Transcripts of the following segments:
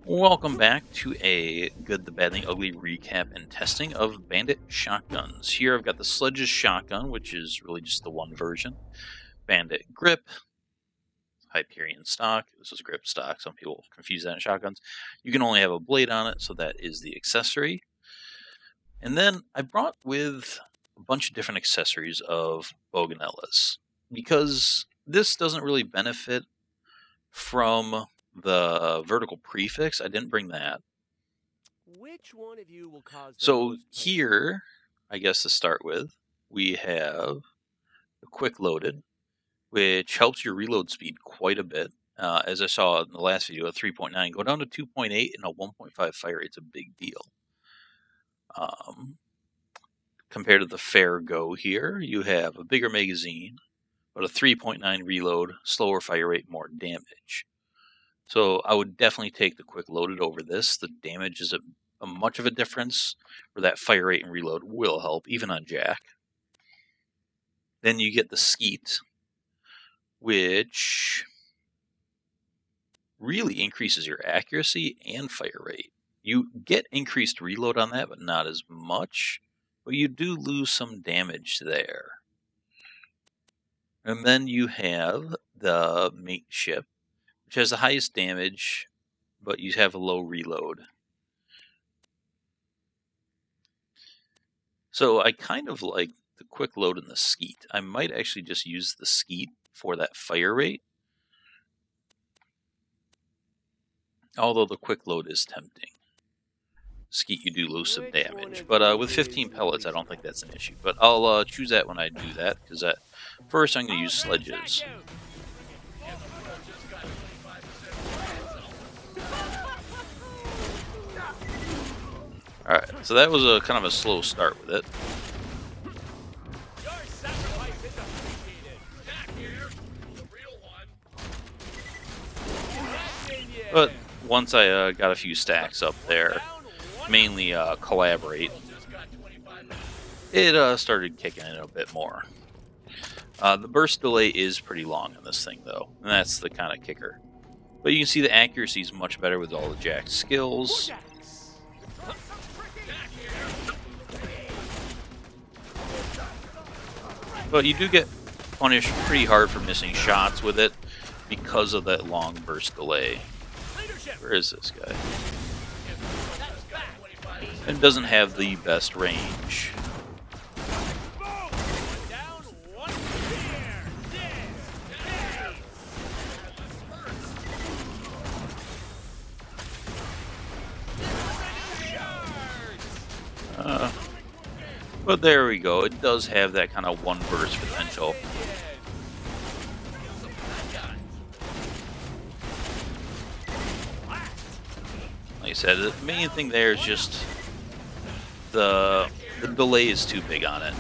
Welcome back to a Good, the Bad, and the Ugly recap and testing of Bandit shotguns. Here I've got the Sledge's shotgun, which is really just the one version. Bandit grip, Hyperion stock. This is grip stock. Some people confuse that in shotguns. You can only have a blade on it, so that is the accessory. And then I brought with a bunch of different accessories of Boganellas, because this doesn't really benefit from the vertical prefix. I didn't bring that. Which one of you will cause So here, I guess to start with, we have the quick loaded, which helps your reload speed quite a bit. As I saw in the last video, a 3.9, go down to 2.8 and a 1.5 fire rate's a big deal. Compared to the Fair Go here, you have a bigger magazine, but a 3.9 reload, slower fire rate, more damage. So I would definitely take the quick loaded over this. The damage is a much of a difference, where that fire rate and reload will help, even on Jack. Then you get the Skeet, which really increases your accuracy and fire rate. You get increased reload on that, but not as much. But you do lose some damage there. And then you have the Mateship, which has the highest damage, but you have a low reload. So I kind of like the quick load and the Skeet. I might actually just use the Skeet for that fire rate, although the quick load is tempting. Skeet, you do lose some damage, but with 15 pellets, I don't think that's an issue. But I'll choose that when I do that, because first I'm going to use Sledges. Alright, so that was a kind of a slow start with it. But once I got a few stacks up there, mainly Collaborate, it started kicking in a bit more. The burst delay is pretty long in this thing, though, and that's the kind of kicker. But you can see the accuracy is much better with all the Jack's skills. But you do get punished pretty hard for missing shots with it because of that long burst delay. Where is this guy? And doesn't have the best range. But there we go. It does have that kind of one burst potential. Like I said, the main thing there is just the delay is too big on it.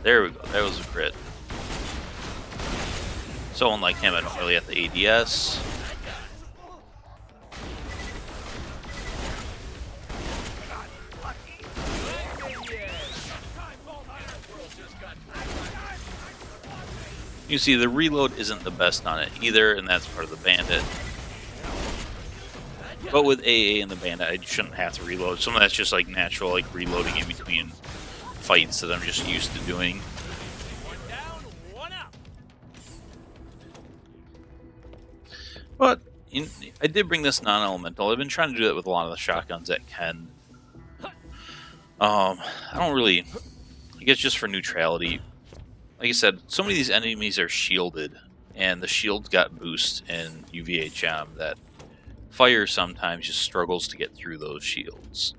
There we go. That was a crit. So unlike him, I don't really have the ADS. You see, the reload isn't the best on it either, and that's part of the Bandit. But with AA and the Bandit, I shouldn't have to reload. Some of that's just like natural, like reloading in between fights that I'm just used to doing. But I did bring this non-elemental. I've been trying to do that with a lot of the shotguns that can. I don't really. I guess just for neutrality. Like I said, so many of these enemies are shielded, and the shields got boost in UVHM that fire sometimes just struggles to get through those shields.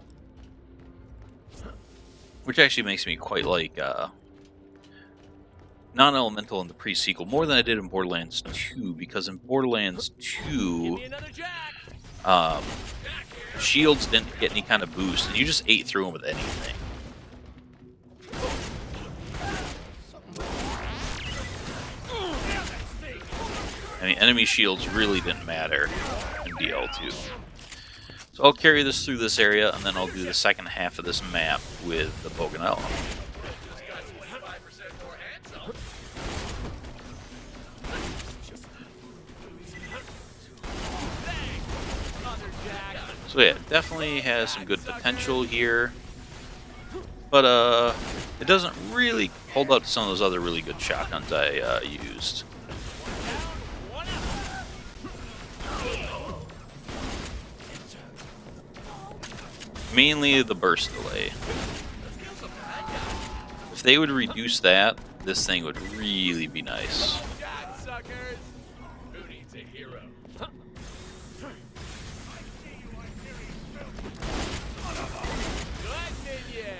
Which actually makes me quite like non-elemental in the pre-sequel more than I did in Borderlands 2, because in Borderlands 2, shields didn't get any kind of boost, and you just ate through them with anything. I mean, enemy shields really didn't matter in BL2. So I'll carry this through this area, and then I'll do the second half of this map with the Boganella. So yeah, definitely has some good potential here. But it doesn't really hold up to some of those other really good shotguns I used. Mainly the burst delay. If they would reduce that, this thing would really be nice.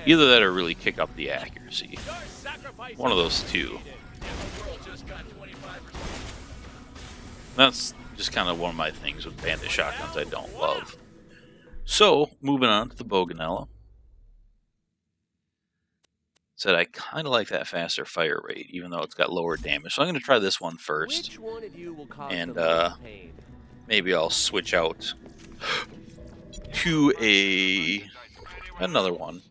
Either that or really kick up the accuracy. One of those two. That's just kind of one of my things with bandit shotguns I don't love. So, moving on to the Boganella. Said I kind of like that faster fire rate, even though it's got lower damage. So I'm going to try this one first. Which one of you will cause And the most pain? maybe I'll switch out to another one.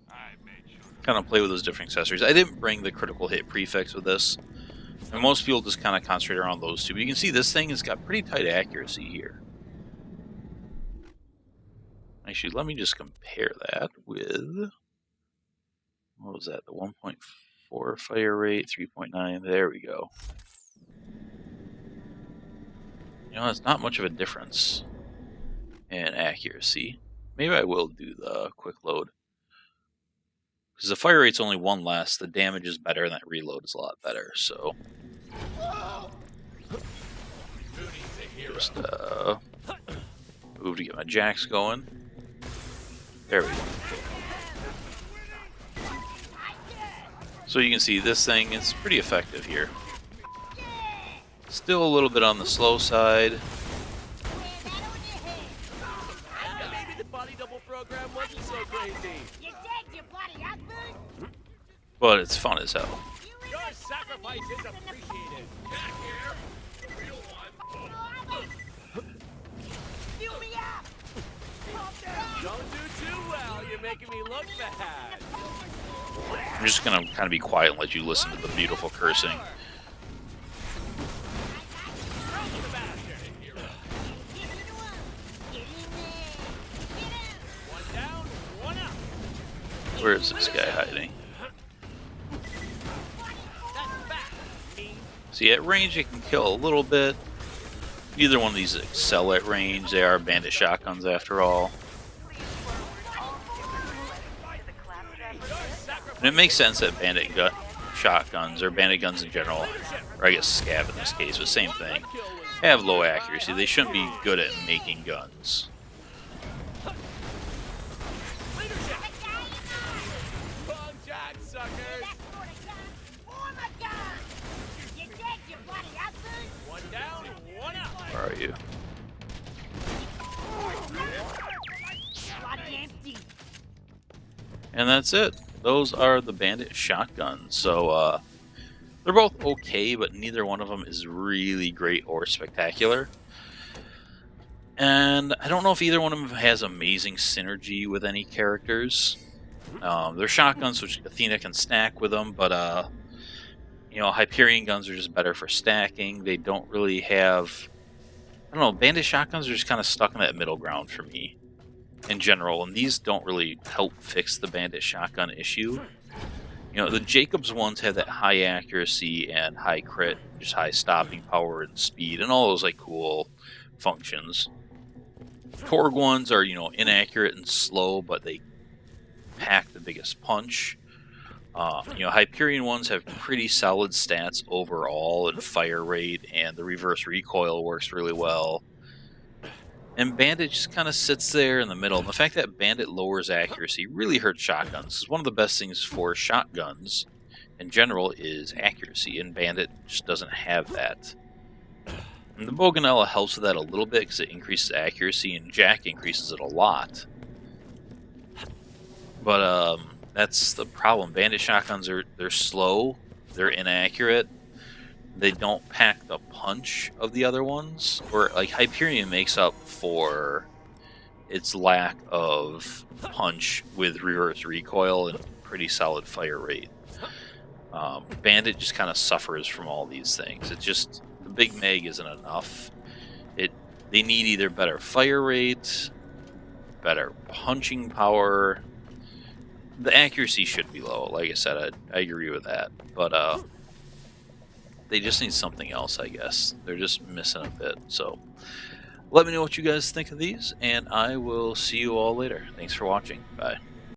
Kind of play with those different accessories. I didn't bring the critical hit prefix with this. And most people just kind of concentrate around those two. But you can see this thing has got pretty tight accuracy here. Actually, let me just compare that with... What was that? The 1.4 fire rate, 3.9. There we go. You know, it's not much of a difference in accuracy. Maybe I will do the quick load. Because the fire rate's only one less, the damage is better, and that reload is a lot better, so... Just, move to get my jacks going. There we go. So you can see this thing, it's pretty effective here. Still a little bit on the slow side. Maybe the body double program wasn't so crazy. But it's fun as hell. Your sacrifice is appreciated. Back here. The real one. Don't do too well. You're making me look bad. I'm just gonna kind of be quiet and let you listen to the beautiful cursing. One down, one up. Where is this guy hiding? See, at range it can kill a little bit. Neither one of these excel at range. They are bandit shotguns after all. And it makes sense that bandit shotguns, or bandit guns in general, or I guess Scav in this case, but same thing, have low accuracy. They shouldn't be good at making guns. Where are you? And that's it. Those are the bandit shotguns. So they're both okay, but neither one of them is really great or spectacular. And I don't know if either one of them has amazing synergy with any characters. They're shotguns, which Athena can stack with them, but you know, Hyperion guns are just better for stacking. They don't really have... I don't know, bandit shotguns are just kind of stuck in that middle ground for me in general, and these don't really help fix the bandit shotgun issue. You know, the Jacobs ones have that high accuracy and high crit, just high stopping power and speed, and all those like cool functions. Torg ones are, you know, inaccurate and slow, but they pack the biggest punch. You know, Hyperion ones have pretty solid stats overall and fire rate, and the reverse recoil works really well. And Bandit just kind of sits there in the middle. And the fact that Bandit lowers accuracy really hurts shotguns. One of the best things for shotguns in general is accuracy, and Bandit just doesn't have that. And the Boganella helps with that a little bit because it increases accuracy, and Jack increases it a lot. But that's the problem. Bandit shotguns they're slow, they're inaccurate, they don't pack the punch of the other ones. Or like Hyperion makes up for its lack of punch with reverse recoil and pretty solid fire rate. Bandit just kind of suffers from all these things. It just, the Big Meg isn't enough. They need either better fire rate better punching power. The accuracy should be low. Like I said, I agree with that. But they just need something else, I guess. They're just missing a bit. So let me know what you guys think of these, and I will see you all later. Thanks for watching. Bye.